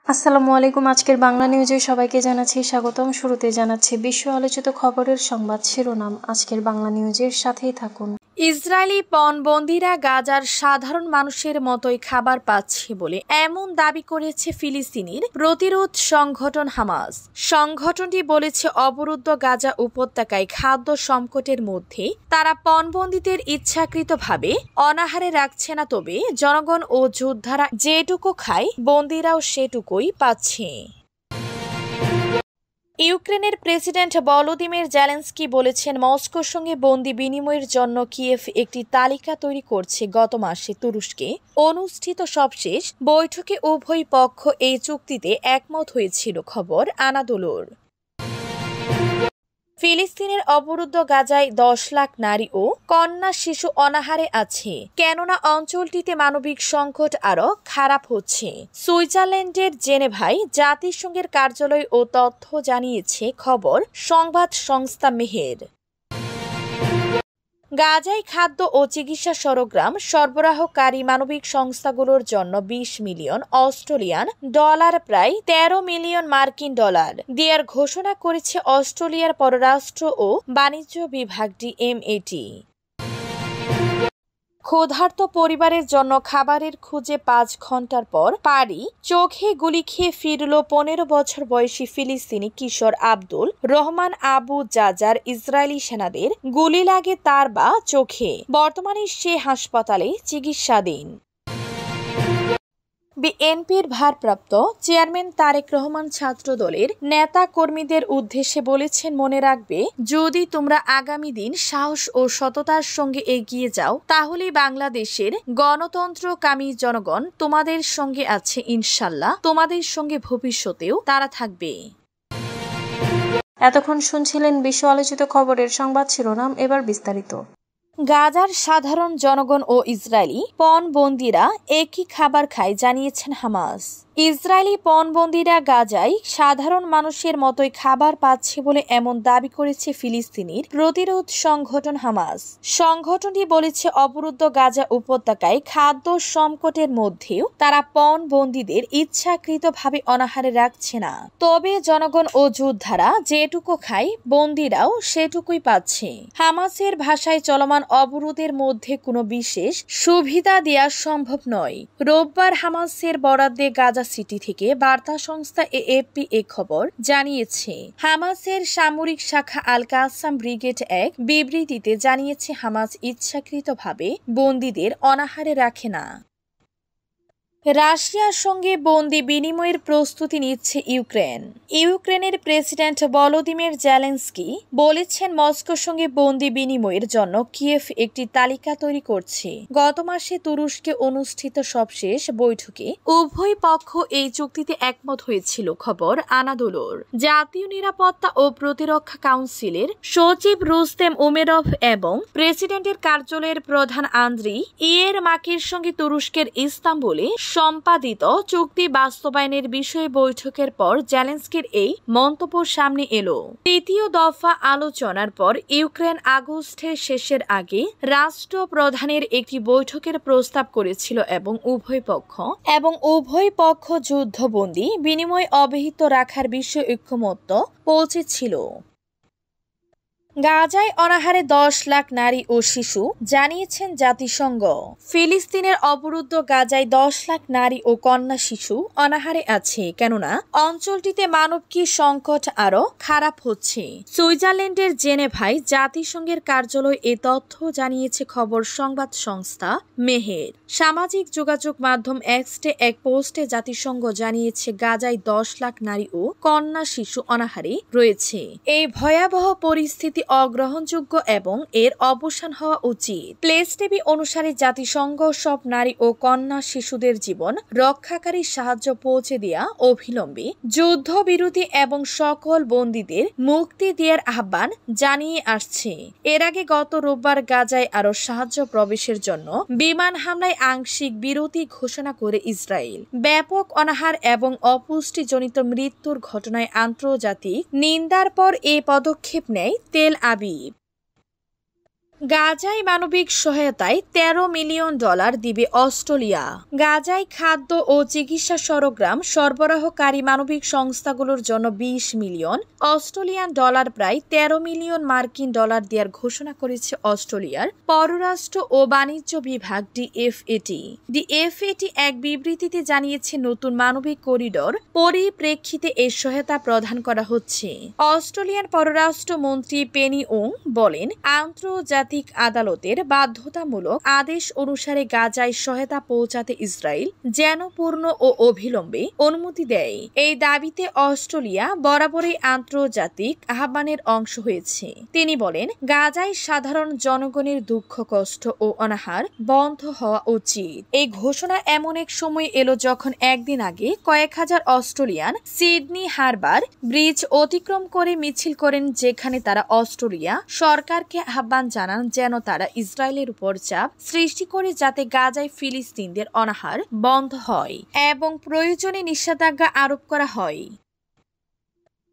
আসসালামু আলাইকুম। আজকের বাংলা নিউজে সবাইকে জানাচ্ছি স্বাগতম। শুরুতে জানাচ্ছি বিশ্ব আলোচিত খবরের সংবাদ শিরোনাম। আজকের বাংলা নিউজের সাথেই থাকুন। ইসরায়েলি পণবন্দীরা গাজার সাধারণ মানুষের মতোই খাবার পাচ্ছে বলে এমন দাবি করেছে ফিলিস্তিনির প্রতিরোধ সংগঠন হামাস। সংগঠনটি বলেছে, অবরুদ্ধ গাজা উপত্যকায় খাদ্য সংকটের মধ্যে তারা পণবন্দীদের ইচ্ছাকৃতভাবে অনাহারে রাখছে না, তবে জনগণ ও যোদ্ধারা যেটুকু খায় বন্দীরাও সেটুকুই পাচ্ছে। ইউক্রেনের প্রেসিডেন্ট ভলোদিমির জেলেনস্কি বলেছেন, মস্কোর সঙ্গে বন্দি বিনিময়ের জন্য কিয়েভ একটি তালিকা তৈরি করছে। গত মাসে তুরস্কে অনুষ্ঠিত সবশেষ বৈঠকে উভয় পক্ষ এই চুক্তিতে একমত হয়েছিল। খবর আনাদোলুর। ফিলিস্তিনের অবরুদ্ধ গাজায় 10 লাখ নারী ও কন্যা শিশু অনাহারে আছে, কেননা অঞ্চলটিতে মানবিক সংকট আরও খারাপ হচ্ছে। সুইজারল্যান্ডের জেনেভায় জাতিসংঘের কার্যালয় ও তথ্য জানিয়েছে। খবর সংবাদ সংস্থা মেহের। গাজায় খাদ্য ও চিকিৎসা সরঞ্জাম সরবরাহকারী মানবিক সংস্থাগুলোর জন্য 20 মিলিয়ন অস্ট্রেলিয়ান ডলার, প্রায় 13 মিলিয়ন মার্কিন ডলার দেওয়ার ঘোষণা করেছে অস্ট্রেলিয়ার পররাষ্ট্র ও বাণিজ্য বিভাগ ডিএমএটি। ক্ষুধার্ত পরিবারের জন্য খাবারের খুঁজে 5 ঘন্টার পর পারি চোখে গুলি খেয়ে ফিরল 15 বছর বয়সী ফিলিস্তিনি কিশোর আব্দুল রহমান আবু জাজার। ইসরায়েলি সেনাদের গুলি লাগে তার চোখে। বর্তমানে সে হাসপাতালে চিকিৎসাধীন। বিএনপির ভারপ্রাপ্ত চেয়ারম্যান তারেক রহমান ছাত্র দলের নেতা কর্মীদের উদ্দেশ্যে বলেছেন, মনে রাখবে, যদি তোমরা আগামী দিন সাহস ও সততার সঙ্গে এগিয়ে যাও, তাহলে বাংলাদেশের গণতন্ত্রকামী জনগণ তোমাদের সঙ্গে আছে। ইনশাল্লাহ তোমাদের সঙ্গে ভবিষ্যতেও তারা থাকবে। এতক্ষণ শুনছিলেন বিশ্ব আলোচিত খবরের সংবাদ শিরোনাম। এবার বিস্তারিত। গাজার সাধারণ জনগণ ও ইসরায়েলি পণবন্দীরা একই খাবার খায়, জানিয়েছেন হামাস। ইসরায়েলি পণবন্দীরা গাজায় সাধারণ মানুষের মতোই খাবার পাচ্ছে বলে এমন দাবি করেছে ফিলিস্তিনির প্রতিরোধ সংগঠন হামাস। সংগঠনটি বলেছে, অবরুদ্ধ গাজা উপত্যকায় খাদ্য সংকটের মধ্যেও তারা পণবন্দীদের ইচ্ছাকৃতভাবে অনাহারে রাখছে না, তবে জনগণ ও যোদ্ধারা যেটুকু খায় বন্দীরাও সেটুকুই পাচ্ছে। হামাসের ভাষায় চলমান অবরোধের মধ্যে কোনো বিশেষ সুবিধা দেওয়া সম্ভব নয়। রোববার হামাসের বরাদ্দে গাজা সিটি থেকে বার্তা সংস্থা এএফপি এ খবর জানিয়েছে। হামাসের সামরিক শাখা আল কাসাম ব্রিগেড এক বিবৃতিতে জানিয়েছে, হামাস ইচ্ছাকৃতভাবে বন্দীদের অনাহারে রাখে না। রাশিয়ার সঙ্গে বন্দি বিনিময়ের প্রস্তুতি নিচ্ছে ইউক্রেন। ইউক্রেনের প্রেসিডেন্ট ভলোদিমির জেলেনস্কি বলেছেন, মস্কোর সঙ্গে বন্দি বিনিময়ের জন্য কিয়েভ একটি তালিকা তৈরি করছে। গত মাসে তুরস্কে অনুষ্ঠিত সবশেষ বৈঠকে উভয় পক্ষ এই চুক্তিতে একমত হয়েছিল। খবর আনাদোলুর। জাতীয় নিরাপত্তা ও প্রতিরক্ষা কাউন্সিলের সচিব রুস্তেম উমেরভ এবং প্রেসিডেন্টের কার্যালয়ের প্রধান আন্দ্রি ইয়েরমাকির সঙ্গে তুরস্কের ইস্তাম্বুলে সম্পাদিত চুক্তি বাস্তবায়নের বিষয়ে বৈঠকের পর জেলেনস্কির এই মন্তব্য সামনে এলো। তৃতীয় দফা আলোচনার পর ইউক্রেন আগস্টের শেষের আগে রাষ্ট্রপ্রধানের একটি বৈঠকের প্রস্তাব করেছিল এবং উভয় পক্ষ যুদ্ধবন্দী বিনিময় অব্যাহত রাখার বিষয়ে ঐকমত্য পৌঁছেছিল। গাজায় অনাহারে 10 লাখ নারী ও শিশু, জানিয়েছেন জাতিসংঘ। ফিলিস্তিনের অবরুদ্ধ গাজায় 10 লাখ নারী ও কন্যা শিশু অনাহারে আছে, কেননা অঞ্চলটিতে মানবিক সংকট আরও খারাপ হচ্ছে। সুইজারল্যান্ডের জেনেভায় জাতিসংঘের কার্যালয় এ তথ্য জানিয়েছে। খবর সংবাদ সংস্থা মেহের। সামাজিক যোগাযোগ মাধ্যম এক্সে এক পোস্টে জাতিসংঘ জানিয়েছে, গাজায় 10 লাখ নারী ও কন্যা শিশু অনাহারে রয়েছে। এই ভয়াবহ পরিস্থিতি অগ্রহণযোগ্য এবং এর অবসান হওয়া উচিত। প্লেস টিভি অনুসারে জাতিসংঘ সব নারী ও কন্যা শিশুদের জীবন রক্ষাকারী সাহায্য পৌঁছে দেয়া, অবিলম্বে যুদ্ধবিরতি এবং সকল বন্দীদের মুক্তি দেওয়ার আহ্বান জানিয়ে আসছে। এর আগে গত রোববার গাজায় আরও সাহায্য প্রবেশের জন্য বিমান হামলায় আংশিক বিরতি ঘোষণা করে ইসরায়েল। ব্যাপক অনাহার এবং অপুষ্টিজনিত মৃত্যুর ঘটনায় আন্তর্জাতিক নিন্দার পর এ পদক্ষেপ নেয় তেল আবিব। গাজায় মানবিক সহায়তায় $13 মিলিয়ন দিবে অস্ট্রেলিয়া। গাজায় খাদ্য ও চিকিৎসা সরঞ্জাম সরবরাহকারী মানবিক সংস্থাগুলোর জন্য 20 মিলিয়ন অস্ট্রেলিয়ান ডলার প্রায় $13 মিলিয়ন মার্কিন ডলার দেওয়ার ঘোষণা করেছে অস্ট্রেলিয়ার পররাষ্ট্র ও বাণিজ্য বিভাগ ডিএফএটি। ডিএফএটি এক বিবৃতিতে জানিয়েছে নতুন মানবিক করিডোর পরিপ্রেক্ষিতে এই সহায়তা প্রদান করা হচ্ছে। অস্ট্রেলিয়ান পররাষ্ট্র মন্ত্রী পেনি ওং বলেন, আন্তর্জাতিক আদালতের বাধ্যতামূলক আদেশ অনুসারে গাজায় সহায়তা পৌঁছাতে ইসরায়েল যেন পূর্ণ ও অবিলম্বে অনুমতি দেয়। এই দাবিতে অস্ট্রেলিয়া বরাবরই আন্তর্জাতিক আহ্বানের অংশ হয়েছে। তিনি বলেন, গাজায় সাধারণ জনগণের দুঃখ কষ্ট ও অনাহার বন্ধ হওয়া উচিত। এই ঘোষণা এমন এক সময় এলো যখন একদিন আগে কয়েক হাজার অস্ট্রেলিয়ান সিডনি হারবার ব্রিজ অতিক্রম করে মিছিল করেন, যেখানে তারা অস্ট্রেলিয়া সরকারকে আহ্বান জানান যেন তারা ইসরায়েলের উপর চাপ সৃষ্টি করে যাতে গাজায় ফিলিস্তিনদের অনাহার বন্ধ হয় এবং প্রয়োজনে নিষেধাজ্ঞা আরোপ করা হয়।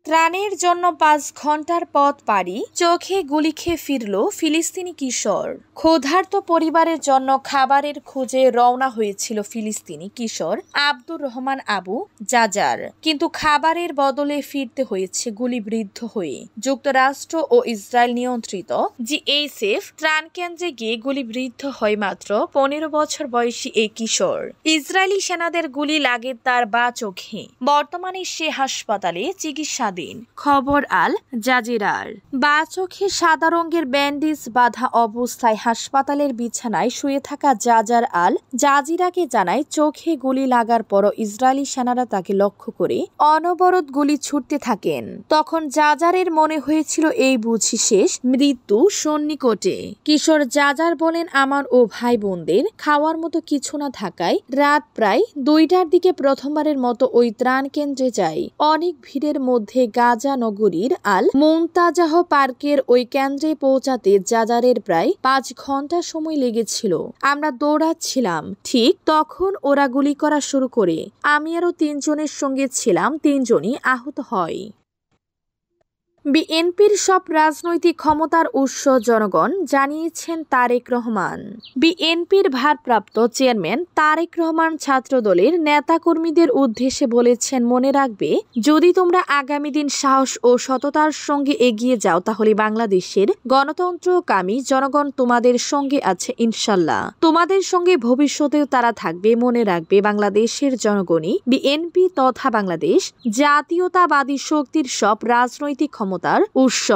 ত্রাণের জন্য 5 ঘন্টার পথ পাড়ি চোখে গুলি খেয়ে ফিরল ফিলিস্তিনি কিশোর। ক্ষুধার্ত পরিবারের জন্য খাবারের খোঁজে রওনা হয়েছিল ফিলিস্তিনি কিশোর আব্দুর রহমান আবু জাজার, কিন্তু খাবারের বদলে ফিরতে হয়েছে গুলিবিদ্ধ হয়ে। যুক্তরাষ্ট্র ও ইসরায়েল নিয়ন্ত্রিত জিএইচএফ ত্রাণ কেন্দ্রে গিয়ে গুলিবিদ্ধ হয় মাত্র 15 বছর বয়সী এই কিশোর। ইসরায়েলি সেনাদের গুলি লাগে তার বা চোখে। বর্তমানে সে হাসপাতালে চিকিৎসা দিন। খবর আল জাজিরার। বা চোখে সাদা রঙের ব্যান্ডেজ বাঁধা অবস্থায় হাসপাতালের বিছানায় শুয়ে থাকা জাজার আল জাজিরাকে জানায়, চোখে গুলি লাগার পরও ইসরায়েলি সেনারা তাকে লক্ষ্য করে অনবরত গুলি ছুটতে থাকেন। তখন জাজারের মনে হয়েছিল এই বুঝি শেষ, মৃত্যু সন্নিকটে। কিশোর জাজার বলেন, আমার ও ভাই বোনদের খাওয়ার মতো কিছু না থাকায় রাত প্রায় 2টার দিকে প্রথমবারের মতো ওই ত্রাণ কেন্দ্রে যাই। অনেক ভিড়ের মধ্যে গাজা নগরীর আল মুনতাজাহ পার্কের ওই কেন্দ্রে পৌঁছাতে জাজারের প্রায় 5 ঘন্টা সময় লেগেছিল। আমরা দৌড়াচ্ছিলাম, ঠিক তখন ওরা গুলি করা শুরু করে। আমি আরো 3 জনের সঙ্গে ছিলাম, 3 জনই আহত হয়। বিএনপির সব রাজনৈতিক ক্ষমতার উৎস জনগণ, জানিয়েছেন তারেক রহমান। বিএনপির ভারপ্রাপ্ত চেয়ারম্যান তারেক রহমান ছাত্রদলের নেতাকর্মীদের উদ্দেশ্যে বলেছেন, মনে রাখবে, যদি তোমরা আগামী দিন সাহস ও সততার সঙ্গে এগিয়ে যাও তাহলে বাংলাদেশের গণতন্ত্রকামী জনগণ তোমাদের সঙ্গে আছে ইনশাল্লাহ। তোমাদের সঙ্গে ভবিষ্যতেও তারা থাকবে। মনে রাখবে, বাংলাদেশের জনগণই বিএনপি তথা বাংলাদেশ জাতীয়তাবাদী শক্তির সব রাজনৈতিক ক্ষমতার উৎস।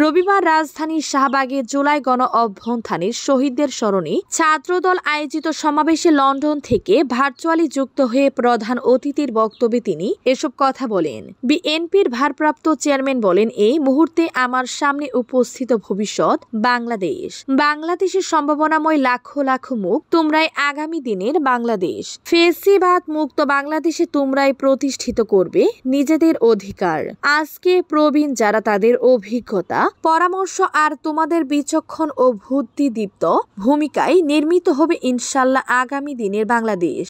রবিবার রাজধানীর শাহবাগে জুলাই গণ অভ্যুত্থানের শহীদদের স্মরণে ছাত্রদল আয়োজিত সমাবেশে লন্ডন থেকে ভার্চুয়ালি যুক্ত হয়ে প্রধান অতিথির বক্তব্যে তিনি এসব কথা বলেন। বিএনপির ভারপ্রাপ্ত চেয়ারম্যান বলেন, এই মুহূর্তে আমার সামনে উপস্থিত ভবিষ্যৎ বাংলাদেশ। বাংলাদেশের সম্ভাবনাময় লাখো লাখো মুখ, তোমরাই আগামী দিনের বাংলাদেশ। ফেসিবাদ মুক্ত বাংলাদেশে তোমরাই প্রতিষ্ঠিত করবে নিজেদের অধিকার। আজকে প্রবীণ যারা, তাদের অভিজ্ঞতা, পরামর্শ আর তোমাদের বিচক্ষণ ও বুদ্ধিদীপ্ত ভূমিকায় নির্মিত হবে ইনশাল্লাহ আগামী দিনের বাংলাদেশ।